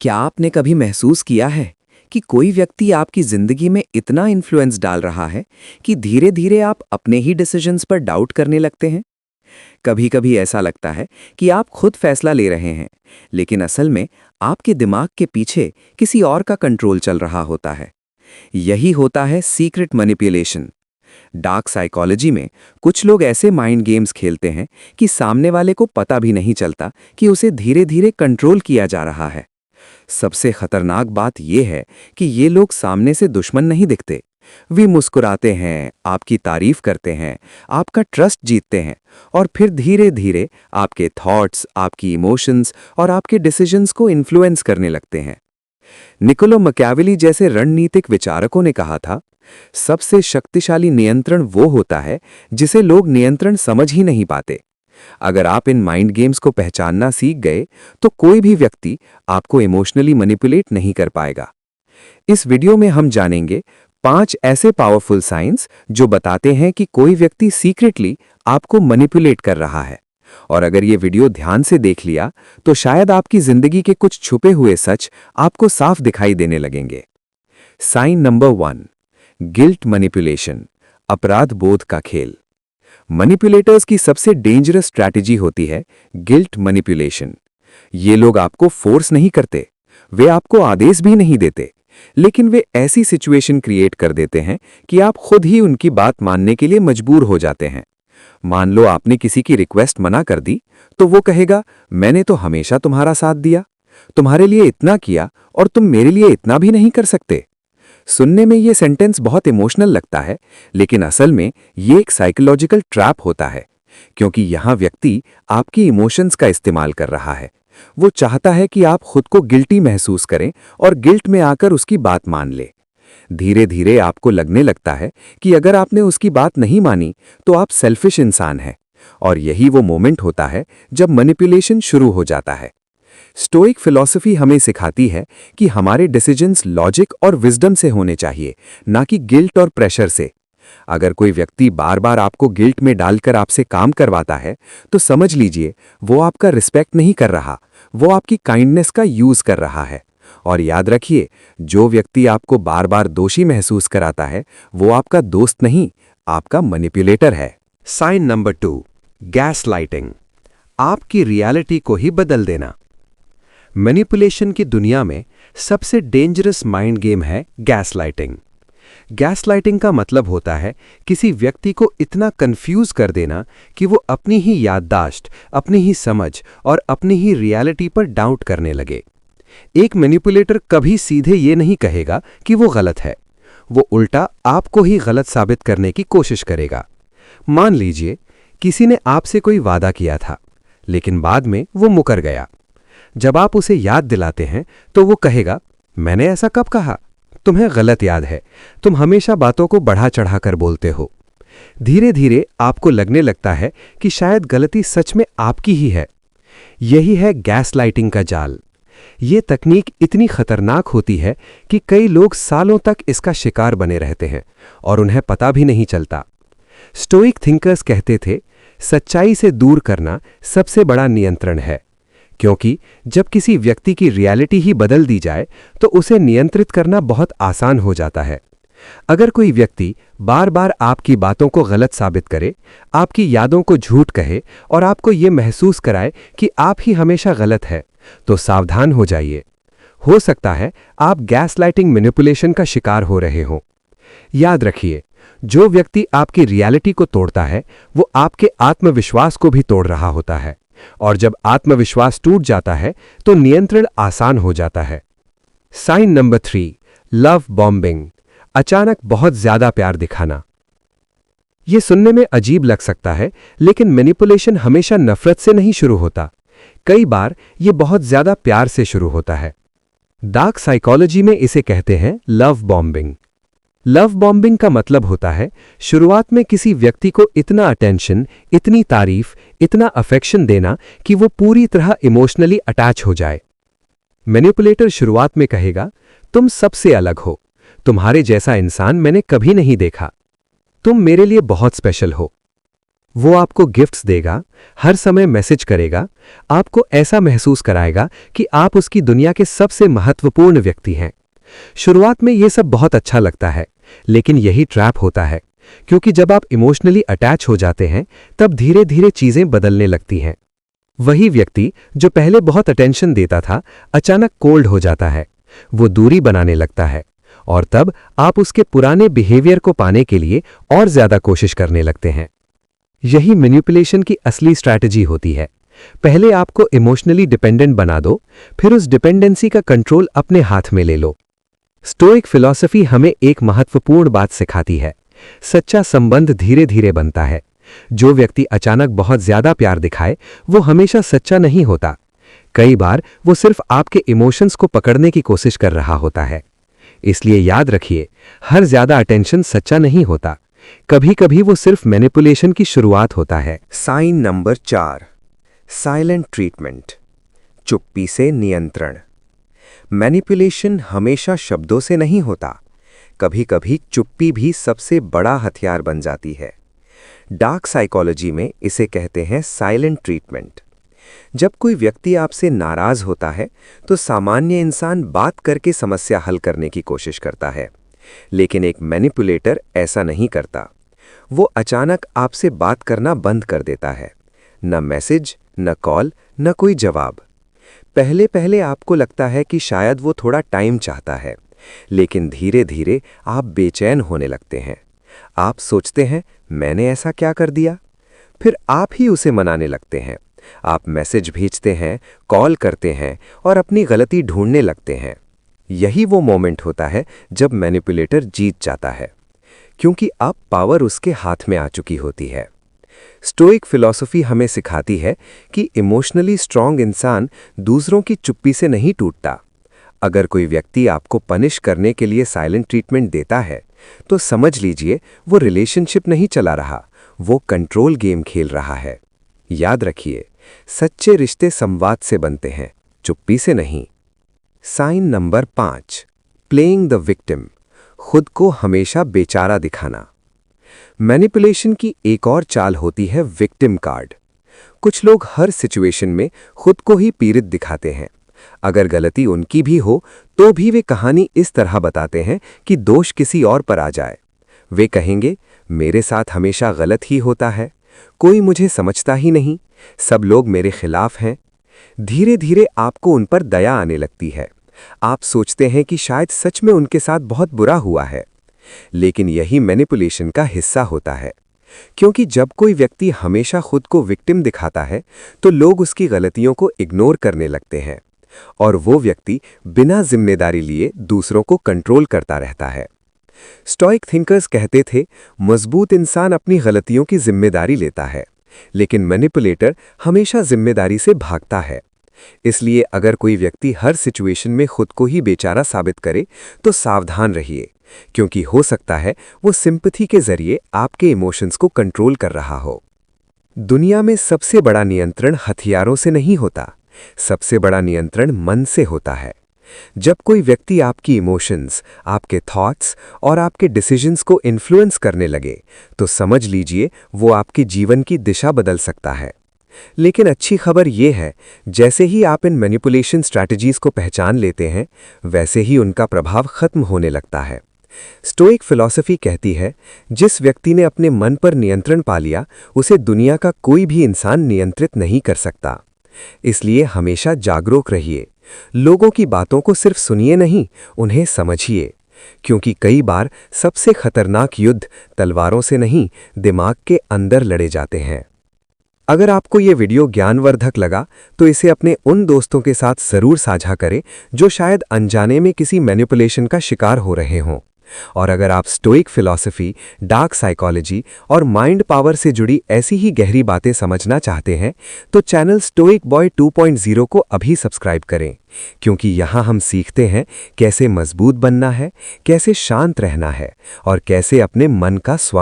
क्या आपने कभी महसूस किया है कि कोई व्यक्ति आपकी जिंदगी में इतना इन्फ्लुएंस डाल रहा है कि धीरे धीरे आप अपने ही डिसीजंस पर डाउट करने लगते हैं? कभी कभी ऐसा लगता है कि आप खुद फैसला ले रहे हैं, लेकिन असल में आपके दिमाग के पीछे किसी और का कंट्रोल चल रहा होता है। यही होता है सीक्रेट मैनिपुलेशन। डार्क साइकोलॉजी में कुछ लोग ऐसे माइंड गेम्स खेलते हैं कि सामने वाले को पता भी नहीं चलता कि उसे धीरे धीरे कंट्रोल किया जा रहा है। सबसे खतरनाक बात यह है कि ये लोग सामने से दुश्मन नहीं दिखते। वे मुस्कुराते हैं, आपकी तारीफ करते हैं, आपका ट्रस्ट जीतते हैं और फिर धीरे धीरे आपके थॉट्स, आपकी इमोशंस और आपके डिसीजंस को इन्फ्लुएंस करने लगते हैं। निकोलो मैकियावेली जैसे रणनीतिक विचारकों ने कहा था, सबसे शक्तिशाली नियंत्रण वो होता है जिसे लोग नियंत्रण समझ ही नहीं पाते। अगर आप इन माइंड गेम्स को पहचानना सीख गए तो कोई भी व्यक्ति आपको इमोशनली मैनिपुलेट नहीं कर पाएगा। इस वीडियो में हम जानेंगे 5 ऐसे पावरफुल साइंस जो बताते हैं कि कोई व्यक्ति सीक्रेटली आपको मैनिपुलेट कर रहा है। और अगर ये वीडियो ध्यान से देख लिया तो शायद आपकी जिंदगी के कुछ छुपे हुए सच आपको साफ दिखाई देने लगेंगे। साइन नंबर 1, गिल्ट मैनिपुलेशन, अपराध बोध का खेल। मैनिपुलेटर्स की सबसे डेंजरस स्ट्रैटेजी होती है गिल्ट मैनिपुलेशन। ये लोग आपको फोर्स नहीं करते, वे आपको आदेश भी नहीं देते, लेकिन वे ऐसी सिचुएशन क्रिएट कर देते हैं कि आप खुद ही उनकी बात मानने के लिए मजबूर हो जाते हैं। मान लो आपने किसी की रिक्वेस्ट मना कर दी तो वो कहेगा, मैंने तो हमेशा तुम्हारा साथ दिया, तुम्हारे लिए इतना किया और तुम मेरे लिए इतना भी नहीं कर सकते। सुनने में ये सेंटेंस बहुत इमोशनल लगता है, लेकिन असल में ये एक साइकोलॉजिकल ट्रैप होता है, क्योंकि यहां व्यक्ति आपकी इमोशंस का इस्तेमाल कर रहा है। वो चाहता है कि आप खुद को गिल्टी महसूस करें और गिल्ट में आकर उसकी बात मान ले। धीरे धीरे आपको लगने लगता है कि अगर आपने उसकी बात नहीं मानी तो आप सेल्फिश इंसान हैं, और यही वो मोमेंट होता है जब मैनिपुलेशन शुरू हो जाता है। स्टोइक फिलॉसफी हमें सिखाती है कि हमारे डिसीजंस लॉजिक और विजडम से होने चाहिए, ना कि गिल्ट और प्रेशर से। अगर कोई व्यक्ति बार बार आपको गिल्ट में डालकर आपसे काम करवाता है तो समझ लीजिए वो आपका रिस्पेक्ट नहीं कर रहा, वो आपकी काइंडनेस का यूज कर रहा है। और याद रखिए, जो व्यक्ति आपको बार बार दोषी महसूस कराता है वो आपका दोस्त नहीं, आपका मैनिपुलेटर है। साइन नंबर 2, गैस लाइटिंग, आपकी रियलिटी को ही बदल देना। मैनिपुलेशन की दुनिया में सबसे डेंजरस माइंड गेम है गैस लाइटिंग। गैस लाइटिंग का मतलब होता है किसी व्यक्ति को इतना कंफ्यूज कर देना कि वो अपनी ही याददाश्त, अपनी ही समझ और अपनी ही रियलिटी पर डाउट करने लगे। एक मैनिपुलेटर कभी सीधे ये नहीं कहेगा कि वो गलत है, वो उल्टा आपको ही गलत साबित करने की कोशिश करेगा। मान लीजिए किसी ने आपसे कोई वादा किया था, लेकिन बाद में वो मुकर गया। जब आप उसे याद दिलाते हैं तो वो कहेगा, मैंने ऐसा कब कहा, तुम्हें गलत याद है, तुम हमेशा बातों को बढ़ा चढ़ाकर बोलते हो। धीरे धीरे आपको लगने लगता है कि शायद गलती सच में आपकी ही है। यही है गैस लाइटिंग का जाल। ये तकनीक इतनी खतरनाक होती है कि कई लोग सालों तक इसका शिकार बने रहते हैं और उन्हें पता भी नहीं चलता। स्टोइक थिंकर्स कहते थे, सच्चाई से दूर करना सबसे बड़ा नियंत्रण है, क्योंकि जब किसी व्यक्ति की रियलिटी ही बदल दी जाए तो उसे नियंत्रित करना बहुत आसान हो जाता है। अगर कोई व्यक्ति बार बार आपकी बातों को गलत साबित करे, आपकी यादों को झूठ कहे और आपको ये महसूस कराए कि आप ही हमेशा गलत है, तो सावधान हो जाइए। हो सकता है आप गैस लाइटिंग मैनिपुलेशन का शिकार हो रहे हों। याद रखिए, जो व्यक्ति आपकी रियलिटी को तोड़ता है वो आपके आत्मविश्वास को भी तोड़ रहा होता है, और जब आत्मविश्वास टूट जाता है तो नियंत्रण आसान हो जाता है। साइन नंबर 3, लव बॉम्बिंग, अचानक बहुत ज्यादा प्यार दिखाना। यह सुनने में अजीब लग सकता है, लेकिन मैनिपुलेशन हमेशा नफरत से नहीं शुरू होता। कई बार यह बहुत ज्यादा प्यार से शुरू होता है। डार्क साइकोलॉजी में इसे कहते हैं लव बॉम्बिंग। लव बॉम्बिंग का मतलब होता है शुरुआत में किसी व्यक्ति को इतना अटेंशन, इतनी तारीफ, इतना अफेक्शन देना कि वो पूरी तरह इमोशनली अटैच हो जाए। मैनिपुलेटर शुरुआत में कहेगा, तुम सबसे अलग हो, तुम्हारे जैसा इंसान मैंने कभी नहीं देखा, तुम मेरे लिए बहुत स्पेशल हो। वो आपको गिफ्ट्स देगा, हर समय मैसेज करेगा, आपको ऐसा महसूस कराएगा कि आप उसकी दुनिया के सबसे महत्वपूर्ण व्यक्ति हैं। शुरुआत में ये सब बहुत अच्छा लगता है, लेकिन यही ट्रैप होता है, क्योंकि जब आप इमोशनली अटैच हो जाते हैं तब धीरे धीरे चीजें बदलने लगती हैं। वही व्यक्ति जो पहले बहुत अटेंशन देता था अचानक कोल्ड हो जाता है, वो दूरी बनाने लगता है, और तब आप उसके पुराने बिहेवियर को पाने के लिए और ज्यादा कोशिश करने लगते हैं। यही मैनिपुलेशन की असली स्ट्रैटेजी होती है। पहले आपको इमोशनली डिपेंडेंट बना दो, फिर उस डिपेंडेंसी का कंट्रोल अपने हाथ में ले लो। स्टोइक फिलॉसफी हमें एक महत्वपूर्ण बात सिखाती है, सच्चा संबंध धीरे धीरे बनता है। जो व्यक्ति अचानक बहुत ज्यादा प्यार दिखाए वो हमेशा सच्चा नहीं होता। कई बार वो सिर्फ आपके इमोशंस को पकड़ने की कोशिश कर रहा होता है। इसलिए याद रखिए, हर ज्यादा अटेंशन सच्चा नहीं होता, कभी कभी वो सिर्फ मैनिपुलेशन की शुरुआत होता है। साइन नंबर 4, साइलेंट ट्रीटमेंट, चुप्पी से नियंत्रण। मैनिपुलेशन हमेशा शब्दों से नहीं होता, कभी कभी चुप्पी भी सबसे बड़ा हथियार बन जाती है। डार्क साइकोलॉजी में इसे कहते हैं साइलेंट ट्रीटमेंट। जब कोई व्यक्ति आपसे नाराज होता है तो सामान्य इंसान बात करके समस्या हल करने की कोशिश करता है, लेकिन एक मैनिपुलेटर ऐसा नहीं करता। वो अचानक आपसे बात करना बंद कर देता है, न मैसेज, न कॉल, न कोई जवाब। पहले पहले आपको लगता है कि शायद वो थोड़ा टाइम चाहता है, लेकिन धीरे धीरे आप बेचैन होने लगते हैं। आप सोचते हैं, मैंने ऐसा क्या कर दिया? फिर आप ही उसे मनाने लगते हैं। आप मैसेज भेजते हैं, कॉल करते हैं और अपनी गलती ढूंढने लगते हैं। यही वो मोमेंट होता है जब मैनिपुलेटर जीत जाता है, क्योंकि अब पावर उसके हाथ में आ चुकी होती है। स्टोइक फिलॉसफी हमें सिखाती है कि इमोशनली स्ट्रांग इंसान दूसरों की चुप्पी से नहीं टूटता। अगर कोई व्यक्ति आपको पनिश करने के लिए साइलेंट ट्रीटमेंट देता है तो समझ लीजिए वो रिलेशनशिप नहीं चला रहा, वो कंट्रोल गेम खेल रहा है। याद रखिए, सच्चे रिश्ते संवाद से बनते हैं, चुप्पी से नहीं। Sign number 5, playing the victim, खुद को हमेशा बेचारा दिखाना। मैनिपुलेशन की एक और चाल होती है विक्टिम कार्ड। कुछ लोग हर सिचुएशन में खुद को ही पीड़ित दिखाते हैं। अगर गलती उनकी भी हो तो भी वे कहानी इस तरह बताते हैं कि दोष किसी और पर आ जाए। वे कहेंगे, मेरे साथ हमेशा गलत ही होता है, कोई मुझे समझता ही नहीं, सब लोग मेरे खिलाफ हैं। धीरे धीरे आपको उन पर दया आने लगती है। आप सोचते हैं कि शायद सच में उनके साथ बहुत बुरा हुआ है, लेकिन यही मैनिपुलेशन का हिस्सा होता है। क्योंकि जब कोई व्यक्ति हमेशा खुद को विक्टिम दिखाता है तो लोग उसकी गलतियों को इग्नोर करने लगते हैं, और वो व्यक्ति बिना जिम्मेदारी लिए दूसरों को कंट्रोल करता रहता है। स्टोइक थिंकर्स कहते थे, मजबूत इंसान अपनी गलतियों की जिम्मेदारी लेता है, लेकिन मैनिपुलेटर हमेशा जिम्मेदारी से भागता है। इसलिए अगर कोई व्यक्ति हर सिचुएशन में खुद को ही बेचारा साबित करे तो सावधान रहिए, क्योंकि हो सकता है वो सिंपैथी के जरिए आपके इमोशंस को कंट्रोल कर रहा हो। दुनिया में सबसे बड़ा नियंत्रण हथियारों से नहीं होता, सबसे बड़ा नियंत्रण मन से होता है। जब कोई व्यक्ति आपकी इमोशंस, आपके थॉट्स और आपके डिसीजंस को इन्फ्लुएंस करने लगे तो समझ लीजिए वो आपके जीवन की दिशा बदल सकता है। लेकिन अच्छी खबर यह है, जैसे ही आप इन मैनिपुलेशन स्ट्रैटेजीज को पहचान लेते हैं वैसे ही उनका प्रभाव खत्म होने लगता है। स्टोइक फिलॉसफी कहती है, जिस व्यक्ति ने अपने मन पर नियंत्रण पा लिया उसे दुनिया का कोई भी इंसान नियंत्रित नहीं कर सकता। इसलिए हमेशा जागरूक रहिए, लोगों की बातों को सिर्फ सुनिए नहीं, उन्हें समझिए, क्योंकि कई बार सबसे खतरनाक युद्ध तलवारों से नहीं, दिमाग के अंदर लड़े जाते हैं। अगर आपको ये वीडियो ज्ञानवर्धक लगा तो इसे अपने उन दोस्तों के साथ जरूर साझा करें जो शायद अनजाने में किसी मैनिपुलेशन का शिकार हो रहे हों। और अगर आप स्टोइक फिलॉसफी, डार्क साइकोलॉजी और माइंड पावर से जुड़ी ऐसी ही गहरी बातें समझना चाहते हैं तो चैनल स्टोइक बॉय 2.0 को अभी सब्सक्राइब करें, क्योंकि यहाँ हम सीखते हैं कैसे मजबूत बनना है, कैसे शांत रहना है और कैसे अपने मन का स्वामी